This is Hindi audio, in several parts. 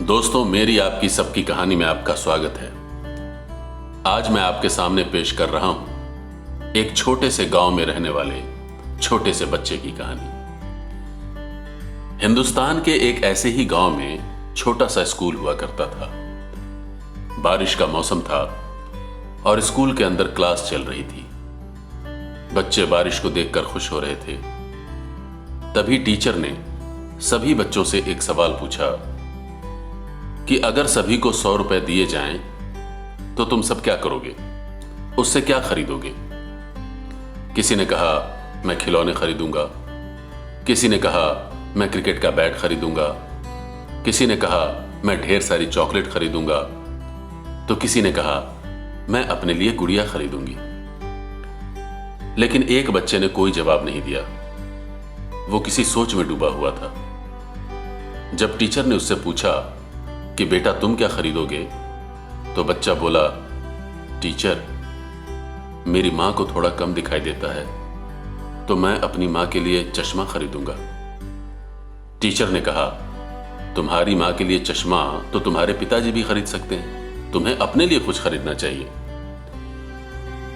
दोस्तों, मेरी आपकी सबकी कहानी में आपका स्वागत है। आज मैं आपके सामने पेश कर रहा हूं एक छोटे से गांव में रहने वाले छोटे से बच्चे की कहानी। हिंदुस्तान के एक ऐसे ही गांव में छोटा सा स्कूल हुआ करता था। बारिश का मौसम था और स्कूल के अंदर क्लास चल रही थी। बच्चे बारिश को देखकर खुश हो रहे थे। तभी टीचर ने सभी बच्चों से एक सवाल पूछा कि अगर सभी को 100 रुपए दिए जाएं तो तुम सब क्या करोगे, उससे क्या खरीदोगे। किसी ने कहा मैं खिलौने खरीदूंगा, किसी ने कहा मैं क्रिकेट का बैट खरीदूंगा, किसी ने कहा मैं ढेर सारी चॉकलेट खरीदूंगा, तो किसी ने कहा मैं अपने लिए गुड़िया खरीदूंगी। लेकिन एक बच्चे ने कोई जवाब नहीं दिया। वो किसी सोच में डूबा हुआ था। जब टीचर ने उससे पूछा कि बेटा तुम क्या खरीदोगे, तो बच्चा बोला, टीचर मेरी मां को थोड़ा कम दिखाई देता है तो मैं अपनी मां के लिए चश्मा खरीदूंगा। टीचर ने कहा, तुम्हारी मां के लिए चश्मा तो तुम्हारे पिताजी भी खरीद सकते हैं, तुम्हें अपने लिए कुछ खरीदना चाहिए।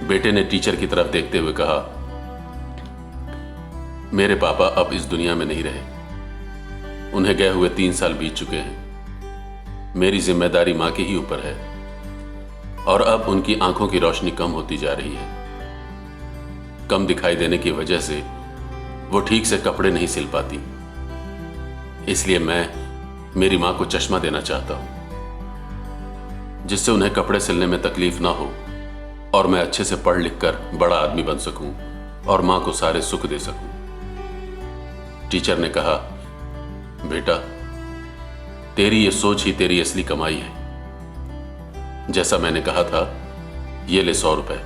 बेटे ने टीचर की तरफ देखते हुए कहा, मेरे पापा अब इस दुनिया में नहीं रहे, उन्हें गए हुए 3 साल बीत चुके हैं। मेरी जिम्मेदारी मां के ही ऊपर है और अब उनकी आंखों की रोशनी कम होती जा रही है। कम दिखाई देने की वजह से वो ठीक से कपड़े नहीं सिल पाती, इसलिए मैं मेरी मां को चश्मा देना चाहता हूं जिससे उन्हें कपड़े सिलने में तकलीफ ना हो और मैं अच्छे से पढ़ लिख कर बड़ा आदमी बन सकूं और मां को सारे सुख दे सकूं। टीचर ने कहा, बेटा तेरी ये सोच ही तेरी असली कमाई है। जैसा मैंने कहा था, ये ले 100 रुपए।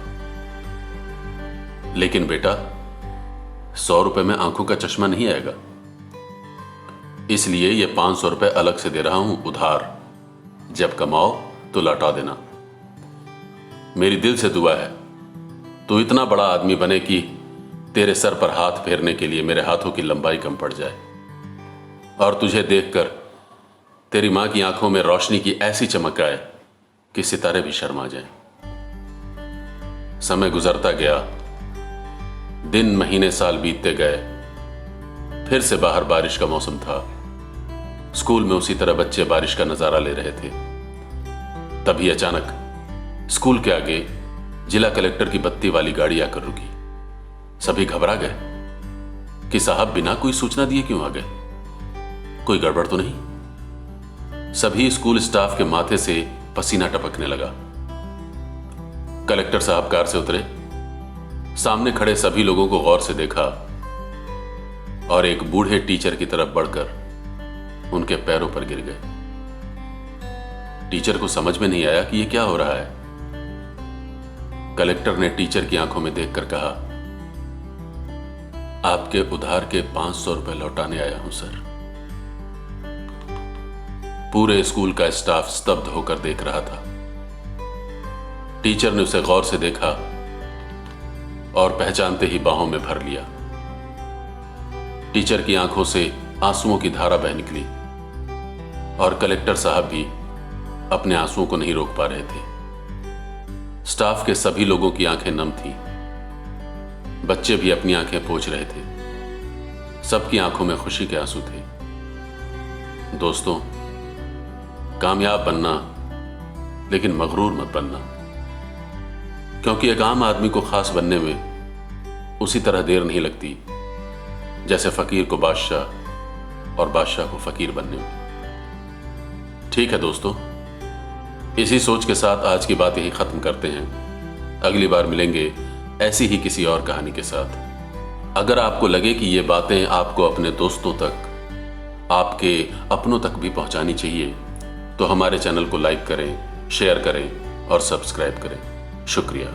लेकिन बेटा 100 रुपए में आंखों का चश्मा नहीं आएगा, इसलिए ये 500 रुपए अलग से दे रहा हूं उधार। जब कमाओ तो लौटा देना। मेरी दिल से दुआ है तू इतना बड़ा आदमी बने कि तेरे सर पर हाथ फेरने के लिए मेरे हाथों की लंबाई कम पड़ जाए और तुझे देखकर तेरी मां की आंखों में रोशनी की ऐसी चमक आए कि सितारे भी शर्मा जाएं। समय गुजरता गया, दिन महीने साल बीतते गए। फिर से बाहर बारिश का मौसम था। स्कूल में उसी तरह बच्चे बारिश का नजारा ले रहे थे। तभी अचानक स्कूल के आगे जिला कलेक्टर की बत्ती वाली गाड़ी आकर रुकी। सभी घबरा गए कि साहब बिना कोई सूचना दिए क्यों आ गए, कोई गड़बड़ तो नहीं। सभी स्कूल स्टाफ के माथे से पसीना टपकने लगा। कलेक्टर साहब कार से उतरे, सामने खड़े सभी लोगों को गौर से देखा और एक बूढ़े टीचर की तरफ बढ़कर उनके पैरों पर गिर गए। टीचर को समझ में नहीं आया कि यह क्या हो रहा है। कलेक्टर ने टीचर की आंखों में देखकर कहा, आपके उधार के 500 रुपए लौटाने आया हूं सर। पूरे स्कूल का स्टाफ स्तब्ध होकर देख रहा था। टीचर ने उसे गौर से देखा और पहचानते ही बाहों में भर लिया। टीचर की आंखों से आंसुओं की धारा बह निकली और कलेक्टर साहब भी अपने आंसुओं को नहीं रोक पा रहे थे। स्टाफ के सभी लोगों की आंखें नम थीं। बच्चे भी अपनी आंखें पोंछ रहे थे। सबकी आंखों में खुशी के आंसू थे। दोस्तों, कामयाब बनना लेकिन मगरूर मत बनना, क्योंकि एक आम आदमी को खास बनने में उसी तरह देर नहीं लगती जैसे फकीर को बादशाह और बादशाह को फकीर बनने में। ठीक है दोस्तों, इसी सोच के साथ आज की बात यही खत्म करते हैं। अगली बार मिलेंगे ऐसी ही किसी और कहानी के साथ। अगर आपको लगे कि ये बातें आपको अपने दोस्तों तक, आपके अपनों तक भी पहुंचानी चाहिए, तो हमारे चैनल को लाइक करें, शेयर करें और सब्सक्राइब करें। शुक्रिया।